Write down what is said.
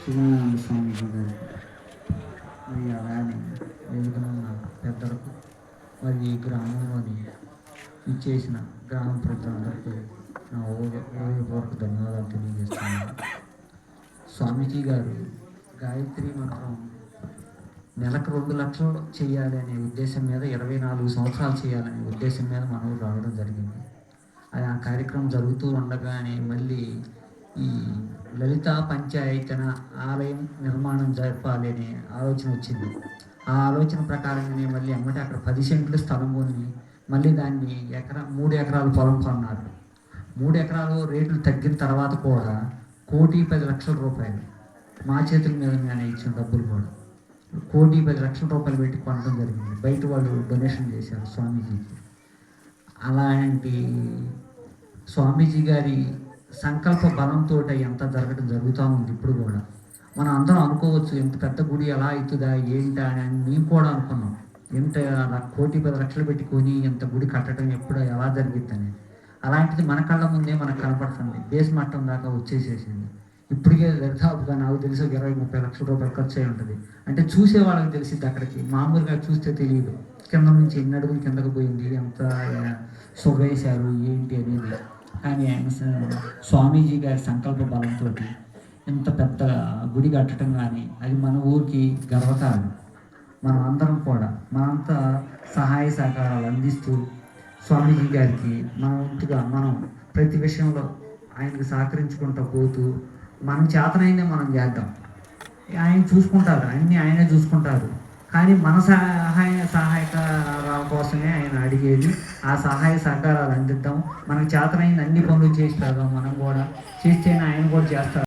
శివానంద స్వామీజీ గారికి మరి అలానే వేదికన ఉన్న పెద్దలకు మరి ఈ గ్రామంలోని ఇచ్చేసిన గ్రామ ప్రజలందరికీ నా హృదయపూర్వక ధన్యవాదాలు తెలియజేస్తున్నాను. స్వామీజీ గారు గాయత్రి మంత్రం నెలకు 2 లక్షలు చేయాలి అనే ఉద్దేశం మీద 24 సంవత్సరాలు చేయాలనే ఉద్దేశం మీద మనం రావడం జరిగింది. అది ఆ కార్యక్రమం జరుగుతూ ఉండగానే మళ్ళీ ఈ లలితా పంచాయతన ఆలయం నిర్మాణం జరపాలి అనే ఆలోచన వచ్చింది. ఆ ఆలోచన ప్రకారంగానే మళ్ళీ అమ్మటే అక్కడ 10 సెంట్లు స్థలం కొని మళ్ళీ దాన్ని 3 ఎకరాలు పొలం కొన్నారు. 3 ఎకరాలు రేట్లు తగ్గిన తర్వాత కూడా 1,10,00,000 రూపాయలు మా చేతుల మీద నేను ఇచ్చిన డబ్బులు కూడా 1,10,00,000 రూపాయలు పెట్టి కొనడం జరిగింది. బయట వాళ్ళు డొనేషన్ చేశారు స్వామీజీకి. అలాంటి స్వామీజీ గారి సంకల్ప బలంతో ఎంత జరుగుతూ ఉంది. ఇప్పుడు కూడా మనం అందరం అనుకోవచ్చు ఎంత పెద్ద గుడి ఎలా అవుతుందా ఏంటా అని మేము కూడా అనుకున్నాం. ఎంత అలా 1,10,00,000 పెట్టి కొని ఎంత గుడి కట్టడం ఎప్పుడు ఎలా జరిగిద్దని. అలాంటిది మన కళ్ళ ముందే మనకు కనపడుతుంది. బేస్ మట్టం దాకా వచ్చేసేసింది. ఇప్పటికే దాదాపుగా నాకు తెలిసి 20-30 లక్షల రూపాయలు ఖర్చు అయి ఉంటుంది. అంటే చూసే వాళ్ళకి తెలిసింది, అక్కడికి మామూలుగా చూస్తే తెలియదు కింద నుంచి ఎన్ని అడుగులు కిందకు పోయింది, ఎంత సొగేశారు ఏంటి అనేది. కానీ ఆయన స్వామీజీ గారి సంకల్ప బలంతో ఇంత పెద్ద గుడి కట్టడం కానీ అది మన ఊరికి గర్వకారణం. మనం అందరం కూడా మనంతా సహాయ సహకారాలు అందిస్తూ స్వామీజీ గారికి మన వంతుగా మనం ప్రతి విషయంలో ఆయనకు సహకరించుకుంటూ పోతూ మనం చేతనైందే మనం చేద్దాం. ఆయన చూసుకుంటారు, అన్నీ ఆయనే చూసుకుంటారు. కానీ మన సహాయకారాల కోసమే ఆయన అడిగేది. ఆ సహాయ సహకారాలు అందిద్దాం. మనకు చేతనైంది అన్ని పనులు చేసి పెడదాం. మనం కూడా చేస్తేనే ఆయన కూడా చేస్తారు.